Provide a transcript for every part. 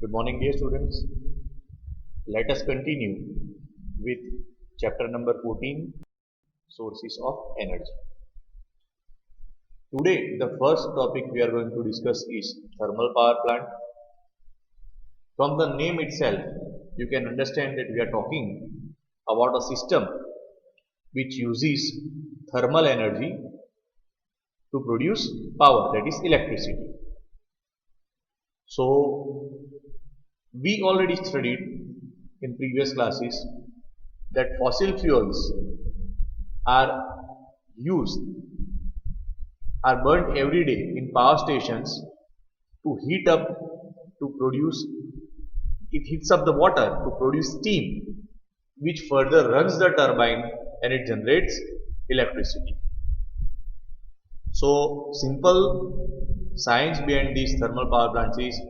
Good morning, dear students. Let us continue with chapter number 14, Sources of Energy. Today, the first topic we are going to discuss is thermal power plant. From the name itself, you can understand that we are talking about a system which uses thermal energy to produce power, that is electricity. So, we already studied in previous classes that fossil fuels are used, are burnt every day in power stations to heat up, to produce, it heats up the water to produce steam, which further runs the turbine and it generates electricity. So, simple science behind these thermal power plants is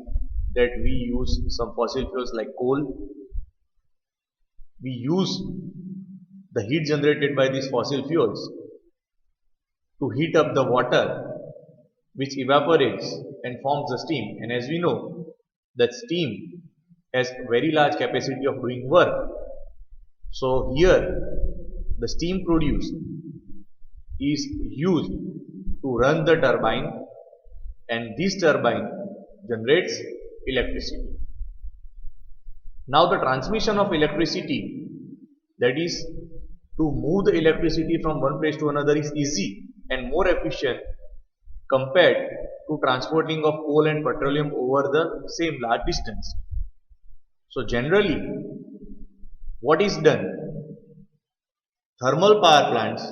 that we use some fossil fuels like coal. We use the heat generated by these fossil fuels to heat up the water, which evaporates and forms the steam. And as we know, that steam has very large capacity of doing work. So here the steam produced is used to run the turbine, and this turbine generates electricity. Now the transmission of electricity, that is to move the electricity from one place to another, is easy and more efficient compared to transporting of coal and petroleum over the same large distance. So generally, what is done? Thermal power plants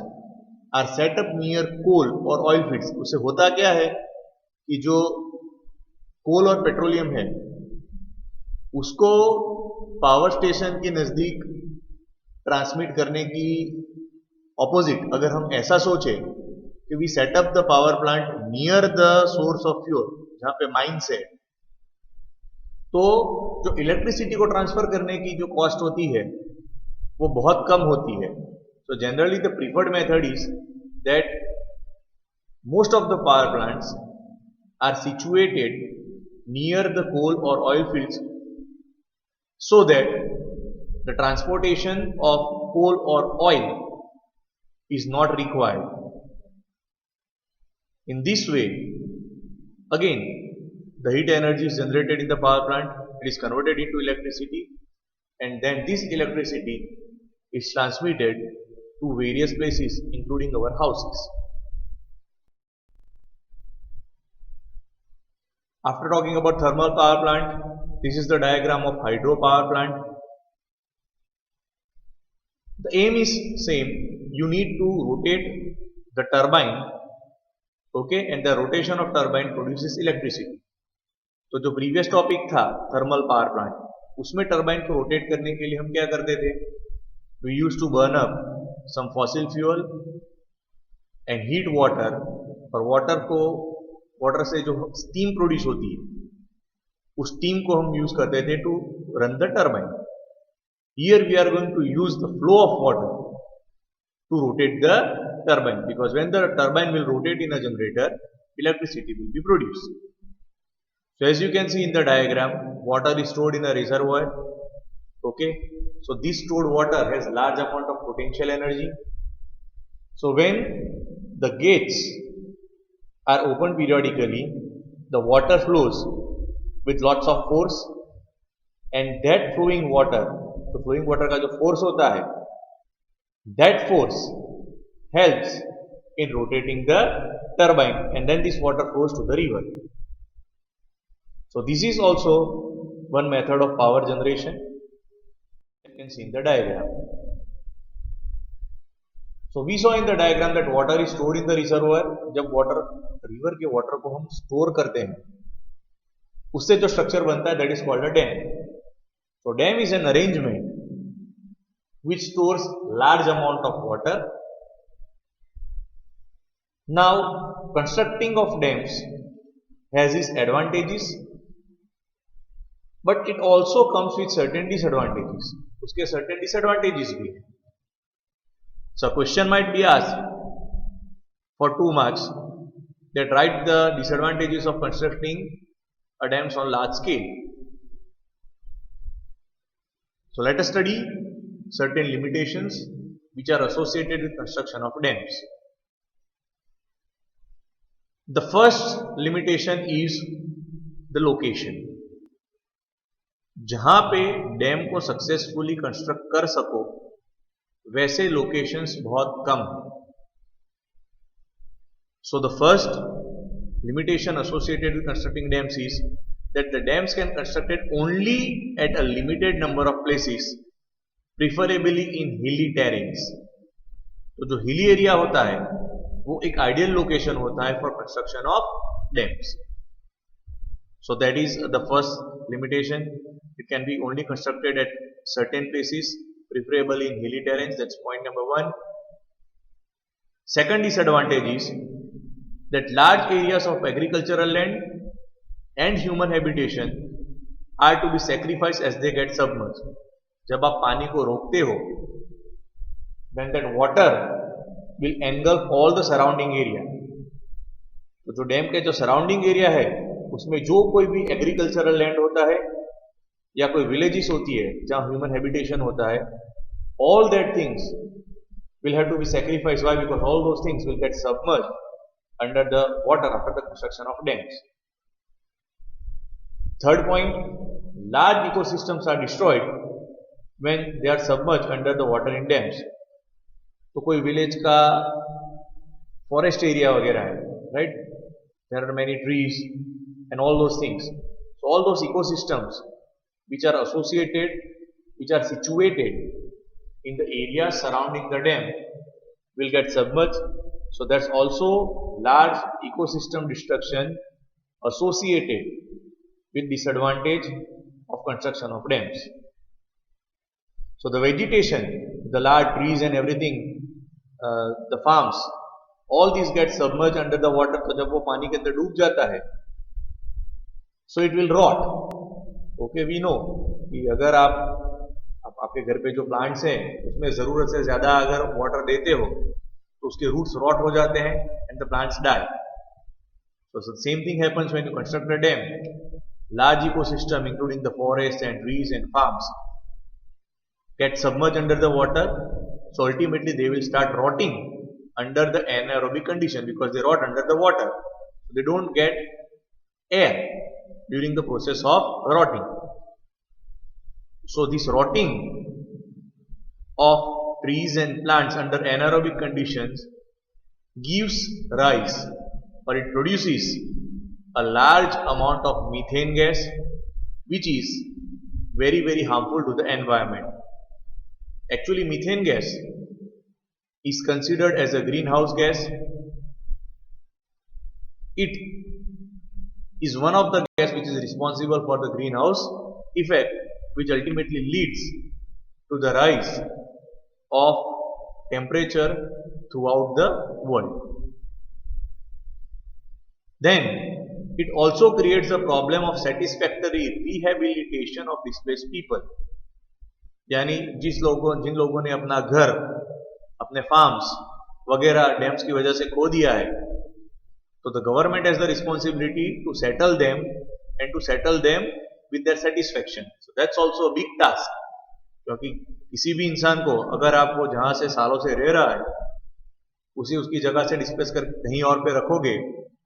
are set up near coal or oil fields. उससे होता क्या है कि जो कोल और petroleum है उसको power station के नजदीक ट्रांसमिट करने की ऑपोजिट अगर हम ऐसा सोचें कि we set up the power plant near the source of fuel, जहां पे माइंस है, तो जो इलेक्ट्रिसिटी को ट्रांसफर करने की जो कॉस्ट होती है वो बहुत कम होती है. So generally the preferred method is that most of the power plants are situated near the coal or oil fields so that the transportation of coal or oil is not required. In this way, again, the heat energy is generated in the power plant, it is converted into electricity, and then this electricity is transmitted to various places including our houses. After talking about thermal power plant, this is the diagram of hydro power plant. The aim is same. You need to rotate the turbine, okay, and the rotation of turbine produces electricity. तो जो previous topic था thermal power plant, उसमें turbine को rotate करने के लिए हम क्या करते थे? We used to burn up some fossil fuel and heat water, और वाटर से जो स्टीम प्रोड्यूस होती है उस स्टीम को हम यूज करते थे to run the turbine. Here we are going to use the flow of water to rotate the turbine, because when the turbine will rotate in a generator, electricity will be produced. So as you can see in the diagram, water is stored in a reservoir. Okay, so this stored water has large amount of potential energy. So when the gates are opened periodically, the water flows with lots of force, and that flowing water, तो flowing water का जो force होता है, that force helps in rotating the turbine, and then this water flows to the river. So this is also one method of power generation. You can see in the diagram. So we saw in the diagram that water is stored in the reservoir. जब river के water को हम store करते हैं उससे जो structure बनता है that is called a dam. So dam is an arrangement which stores large amount of water. Now constructing of dams has its advantages, but it also comes with certain disadvantages. उसके certain disadvantages भी हैं. So a question might be asked for 2 marks that write the disadvantages of constructing a dams on large scale. So let us study certain limitations which are associated with construction of dams. The first limitation is the location. जहां पे dam को successfully construct कर सको वैसे locations बहुत कम हैं. So the first limitation associated with constructing dams is that the dams can constructed only at a limited number of places, preferably in hilly terrains. तो जो हिली एरिया होता है वो एक आइडियल लोकेशन होता है for construction of dams. So that is the first limitation. It can be only constructed at certain places, preferably in hilly terrains. That's point number one. Second disadvantage is that large areas of agricultural land and human habitation are to be sacrificed as they get submerged. जब आप पानी को रोकते हो, then that water will engulf all the surrounding area. तो जो dam के जो सराउंडिंग एरिया है उसमें जो कोई भी एग्रीकल्चरल लैंड होता है या कोई विलेजेस होती है जहां ह्यूमन हैबिटेशन होता है, all that things will have to be sacrificed. Why? Because all those things will get submerged under the water after the construction of dams. Third point, large ecosystems are destroyed when they are submerged under the water in dams. तो कोई village का forest area वगैरह है, right? There are many trees and all those things. So all those ecosystems which are associated, which are situated in the area surrounding the dam will get submerged. So that's also large ecosystem destruction associated with disadvantage of construction of dams. So the vegetation, the large trees and everything, the farms, all these get submerged under the water. तो जब वो पानी के अंदर डूब जाता है, so it will rot. Okay, we know कि अगर आप आपके घर पे जो प्लांट्स हैं उसमें जरूरत से ज्यादा अगर वाटर देते हो तो उसके रूट्स रॉट हो जाते हैं and the plants die. So the same thing happens when you construct a dam. Large ecosystem including the forests and trees and farms get submerged under the water. So ultimately they will start rotting under the anaerobic condition because they rot under the water. They don't get air during the process of rotting. So this rotting of trees and plants under anaerobic conditions gives rise or it produces a large amount of methane gas which is very, very harmful to the environment. Actually, methane gas is considered as a greenhouse gas. It is one of the gas which is responsible for the greenhouse effect, which ultimately leads to the rise of temperature throughout the world. Then it also creates a problem of satisfactory rehabilitation of displaced people. यानी जिन लोगों ने अपना घर, अपने farms वगैरह dams की वजह से खो दिया है, तो the government has the responsibility to settle them and to settle them with their satisfaction. So that's also a big task, क्योंकि किसी भी इंसान को अगर आप वो जहां से सालों से रह रहा है उसकी जगह से डिस्प्लेस कर कहीं और पे रखोगे,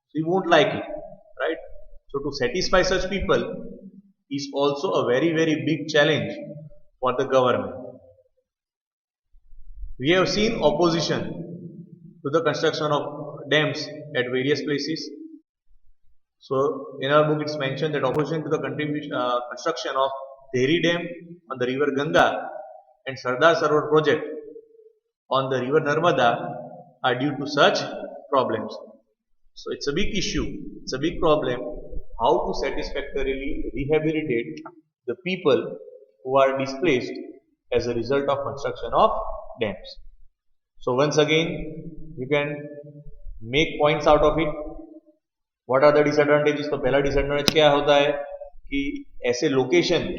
so you won't like it, right? So to satisfy such people is also a very, very big challenge for the government. We have seen opposition to the construction of dams at various places. So in our book it's mentioned that opposition to the construction of Tehri Dam on the river Ganga and Sardar Sarovar project on the river Narmada are due to such problems. So it's a big issue, it's a big problem how to satisfactorily rehabilitate the people who are displaced as a result of construction of dams. So once again you can make points out of it. What are the disadvantages? तो पहला disadvantage क्या होता है कि ऐसे location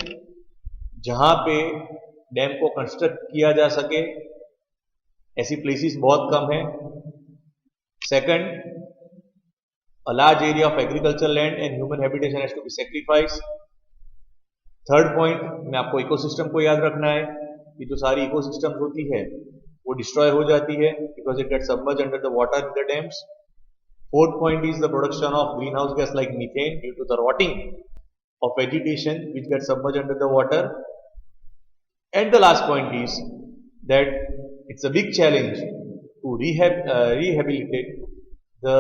जहां पे dam को कंस्ट्रक्ट किया जा सके ऐसी प्लेसेस बहुत कम है. Second, a large area of agricultural land and human habitation has to be sacrificed. Third point में आपको इकोसिस्टम को याद रखना है कि जो सारी इकोसिस्टम्स होती है वो डिस्ट्रॉय हो जाती है because it get submerge under the water in the dams. Fourth point is the production of greenhouse gas like methane due to the rotting of vegetation which gets submerged under the water. And the last point is that it's a big challenge to rehabilitate the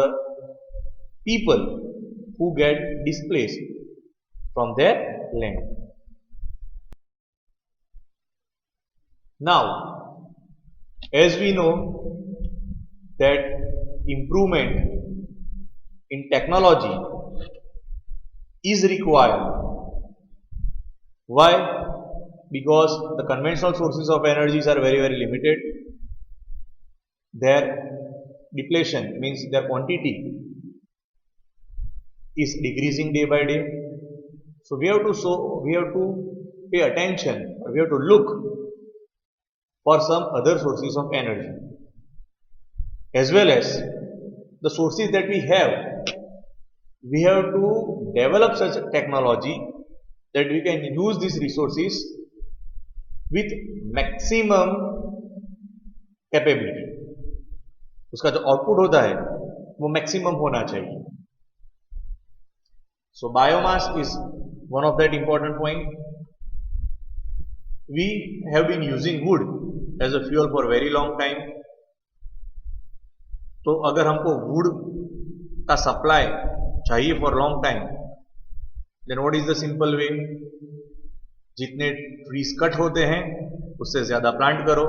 people who get displaced from their land. Now, as we know that improvement in technology is required. Why? Because the conventional sources of energies are very limited. Their depletion means their quantity is decreasing day by day. So we have to pay attention, or we have to look for some other sources of energy, as well as the sources that we have. We have to develop such technology that we can use these resources with maximum capability. उसका जो output होता है वो maximum होना चाहिए. So biomass is one of that important point. We have been using wood as a fuel for a very long time. तो अगर हमको wood का सप्लाई चाहिए for long time, then what is the simple way? जितने trees cut होते हैं उससे ज्यादा प्लांट करो.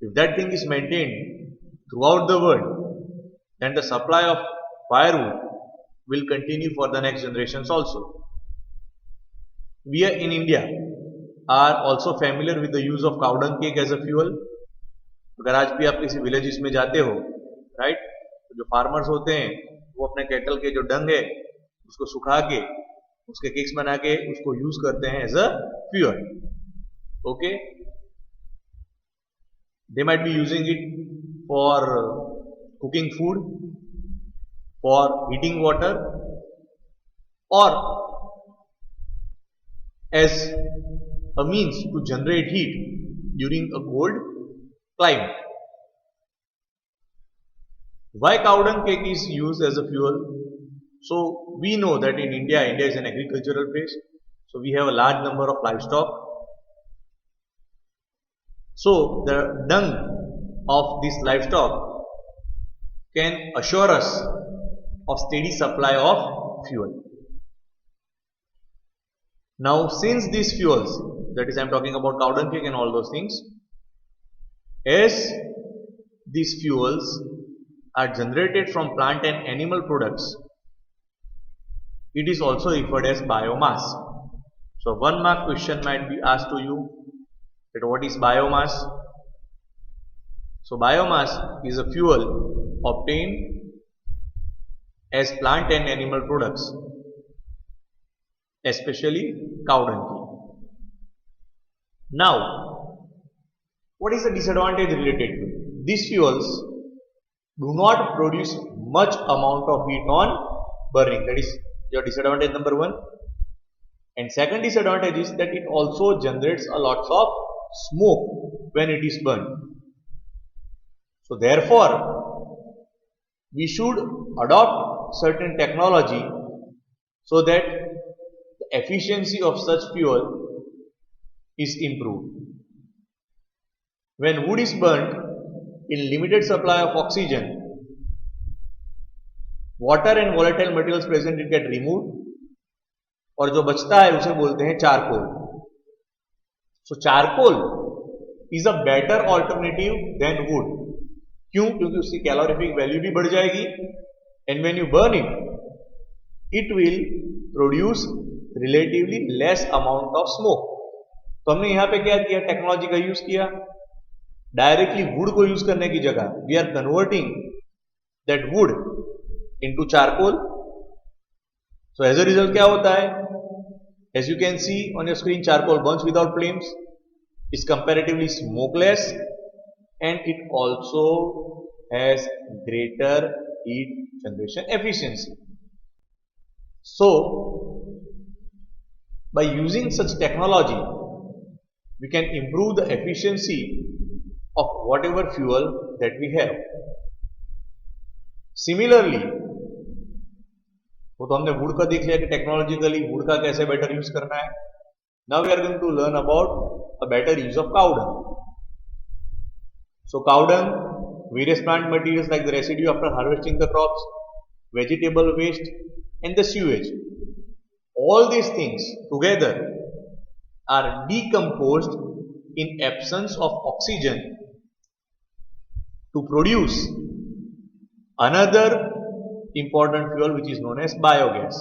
If that thing is maintained throughout the world, then the supply of firewood will continue for the next generation also. We are in India are also familiar with the use of cow dung cake as a fuel. अगर आज भी आप किसी villages में जाते हो, right, तो जो फार्मर्स होते हैं वो अपने कैटल के जो डंग है उसको सुखा के उसके केक्स बना के उसको यूज करते हैं as a fuel. Okay, they might be using it for cooking food, for heating water, और as a means to generate heat during a cold climate. Why cow dung cake is used as a fuel? So we know that in India is an agricultural place. So we have a large number of livestock. So the dung of this livestock can assure us of steady supply of fuel. Now since these fuels, that is I am talking about cow dung cake and all those things, as these fuels are generated from plant and animal products, it is also referred as biomass. So one mark question might be asked to you that what is biomass? So biomass is a fuel obtained as plant and animal products, especially cow dung. Now, what is the disadvantage related to it? These fuels do not produce much amount of heat on burning. That is your disadvantage number one. And second disadvantage is that it also generates a lot of smoke when it is burned. So therefore, we should adopt certain technology so that the efficiency of such fuel is improved. When wood is burnt in limited supply of oxygen, water and volatile materials present it get removed, और जो बचता है उसे बोलते हैं charcoal. So charcoal is a better alternative than wood. क्यों? क्योंकि उसकी कैलोरीफिक वैल्यू भी बढ़ जाएगी, and when you burn it will produce relatively less amount of smoke. तो हमने यहां पे क्या किया? टेक्नोलॉजी का यूज किया. डायरेक्टली वुड को यूज करने की जगह we are converting that wood into charcoal. So as a result क्या होता है? As you can see on your screen, charcoal burns without flames, is comparatively smokeless, and it also has greater heat generation efficiency. So By using such technology, we can improve the efficiency of whatever fuel that we have. Similarly, वो तो हमने would का देख लिया कि technologically would का कैसे better use करना है. Now we are going to learn about a better use of cow dung. So cow dung, various plant materials like the residue after harvesting the crops, vegetable waste and the sewage. All these things together are decomposed in absence of oxygen to produce another important fuel which is known as biogas.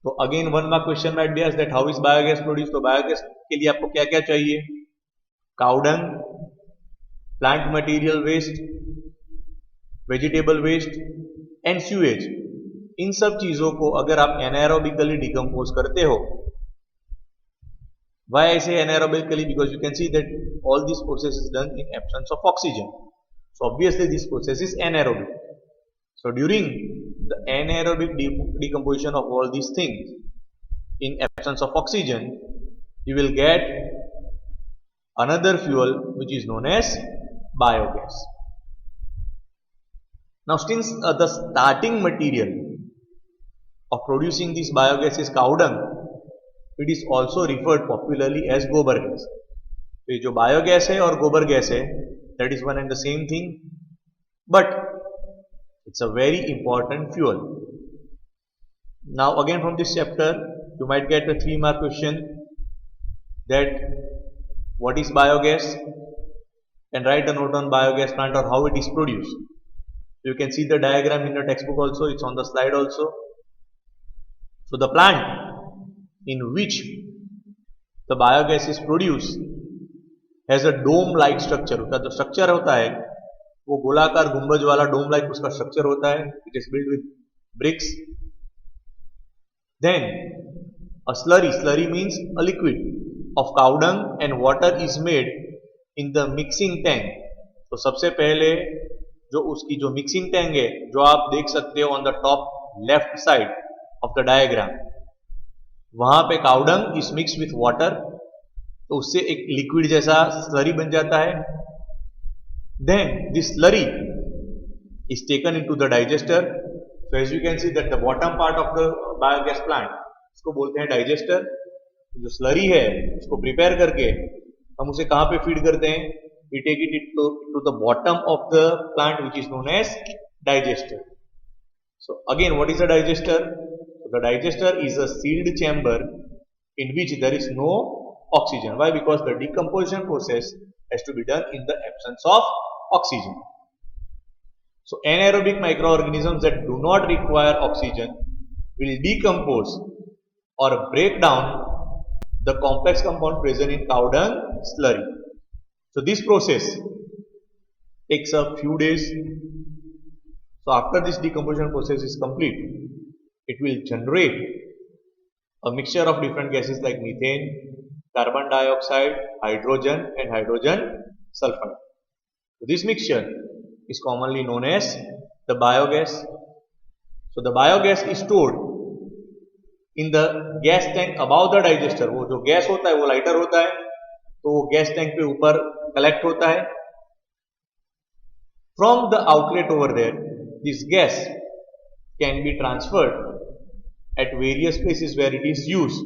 So again one more question might be asked that how is biogas produced? तो biogas के लिए आपको क्या क्या चाहिए? Cow dung, plant material waste, vegetable waste and sewage. इन सब चीजों को अगर आप anaerobically decompose करते हो. Why I say anaerobically? Because you can see that all this process is done in absence of oxygen. So obviously this process is anaerobic. So during the anaerobic decomposition of all these things in absence of oxygen, you will get another fuel which is known as biogas. Now since the starting material of producing this biogas is cow dung, it is also referred popularly as gobar gas. तो ये जो biogas है और गोबर gas है, that is one and the same thing, but it's a very important fuel. Now again from this chapter you might get a 3-mark question that what is biogas, and write a note on biogas plant or how it is produced. You can see the diagram in the textbook also, it's on the slide also. So the plant in which the biogas is produced has a dome like structure. उसका जो structure होता है वो गोलाकार गुंबज वाला dome like उसका structure होता है. It is built with bricks. Then a slurry means a liquid of cow dung and water is made in the mixing tank. तो सबसे पहले जो उसकी जो mixing tank है जो आप देख सकते हो on the top left side of the diagram, वहां पे cow dung is mixed with water, तो उससे एक liquid जैसा slurry बन जाता है. Then this slurry is taken into the digester. So as you can see that the bottom part of the biogas plant, इसको बोलते हैं digester. जो slurry है उसको prepare करके हम उसे कहां पे feed करते हैं? We take it to the bottom of the plant which is known as digester. So again, what is a digester? So the digester is a sealed chamber in which there is no oxygen. Why? Because the decomposition process has to be done in the absence of oxygen. So anaerobic microorganisms that do not require oxygen will decompose or break down the complex compound present in cow dung slurry. So this process takes a few days. So after this decomposition process is complete, it will generate a mixture of different gases like methane, carbon dioxide, hydrogen and hydrogen sulfide. So this mixture is commonly known as the biogas. So the biogas is stored in the gas tank above the digester. वो जो gas होता है वो lighter होता है, तो gas tank पे ऊपर कलेक्ट होता है. From the outlet over there, this gas can be transferred at various places where it is used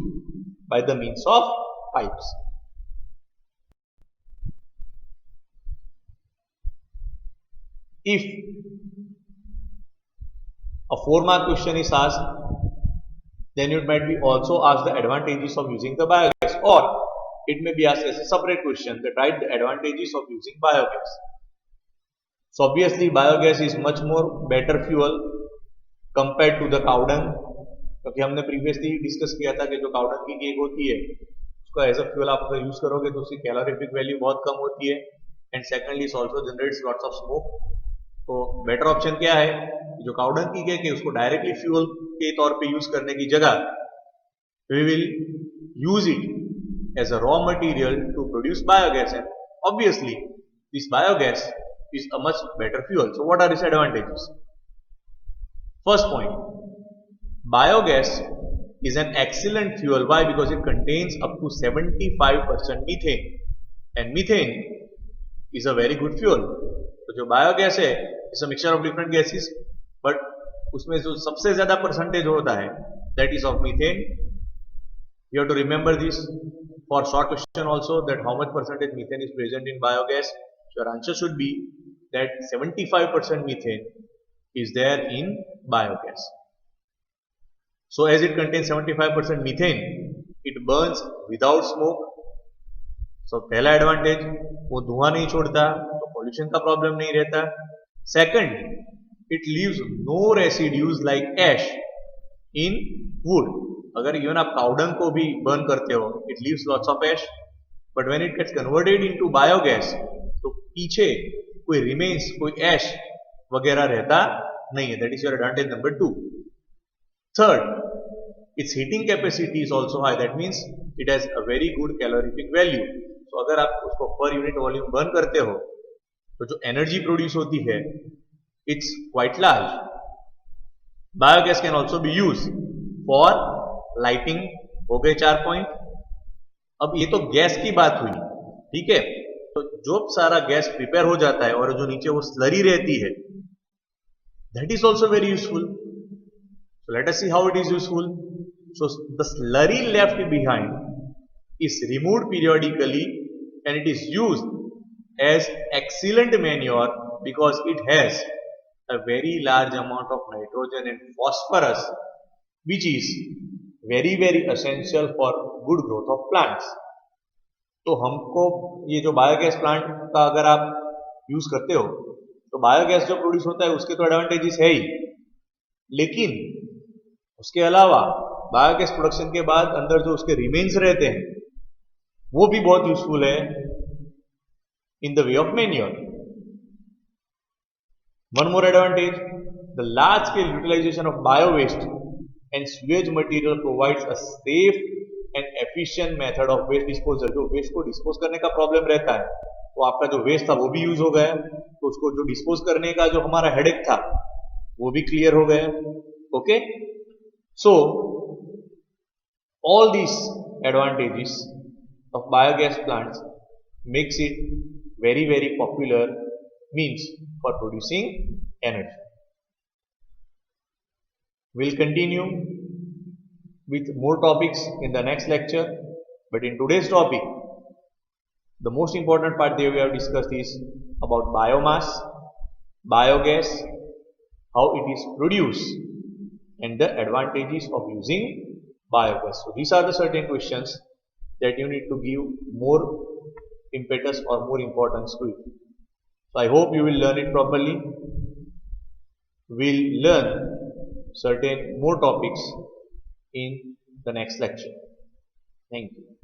by the means of pipes. If a 4-mark question is asked, then it might be also asked the advantages of using the biogas, or it may be asked as a separate question that write the advantages of using biogas. So obviously biogas is much more better fuel compared to the cow dung, क्योंकि हमने previously discuss किया था कि जो cow dung की cake होती है उसको एज अ फ्यूल आप अगर यूज करोगे तो उसकी कैलोरीफिक वैल्यू बहुत कम होती है, and secondly it also generates lots of smoke. तो बेटर ऑप्शन क्या है? जो काउ डंग की केक है उसको डायरेक्टली फ्यूल के तौर पे यूज करने की जगह we will use it as a raw material to produce biogas, and obviously this biogas is a much better fuel. So what are its advantages? First point, biogas is an excellent fuel. Why? Because it contains up to 75% methane, and methane is a very good fuel. तो जो biogas है it's a mixture of different gases, but उसमें जो सबसे ज्यादा percentage होता है that is of methane. You have to remember this for short question also, that how much percentage methane is present in biogas. Your answer should be that 75% methane is there in biogas. So as it contains 75% methane, it burns without smoke. So पहला advantage, वो धुआं नहीं छोड़ता तो pollution का problem नहीं रहता. Second, it leaves no residues like ash in wood. अगर इवन आप काउडंग को भी बर्न करते हो, it leaves lots of ash, but when it gets converted into biogas तो पीछे कोई रिमेन्स, कोई एश वगैरह रहता नहीं है. That is your advantage number 2. Third, it's heating capacity is also high. That means it has a very good calorific value. तो अगर आप उसको पर यूनिट वॉल्यूम बर्न करते हो तो जो एनर्जी प्रोड्यूस होती है it's quite large. Biogas can also be use for lighting. हो गए 4 पॉइंट. अब ये तो गैस की बात हुई, ठीक है. तो जो सारा गैस प्रिपेयर हो जाता है और जो नीचे वो स्लरी रहती है, that is also very useful. So let us see how it is useful. So the slurry left behind is removed periodically and it is used as excellent manure because it has a very large amount of nitrogen and phosphorus, which is very very essential for good growth of plants. तो हमको ये जो biogas plant का अगर आप use करते हो तो बायोगैस जो प्रोड्यूस होता है उसके तो एडवांटेजेस है ही, लेकिन उसके अलावा बायोगैस प्रोडक्शन के बाद अंदर जो उसके रिमेन्स रहते हैं वो भी बहुत यूजफुल है in the way of manure. One more advantage, the large scale utilization of bio waste and sewage material provides a safe and efficient method of waste disposal. जो वेस्ट को डिस्पोज करने का प्रॉब्लम रहता है, तो आपका जो वेस्ट था वो भी यूज हो गया, तो उसको जो डिस्पोज करने का जो हमारा हेडेक था वो भी क्लियर हो गया. Okay, so all these advantages of biogas plants makes it very very popular means for producing energy. We'll continue with more topics in the next lecture, but in today's topic the most important part that we have discussed is about biomass, biogas, how it is produced and the advantages of using biogas. So these are the certain questions that you need to give more impetus or more importance to it. So I hope you will learn it properly. We'll learn certain more topics in the next lecture. Thank you.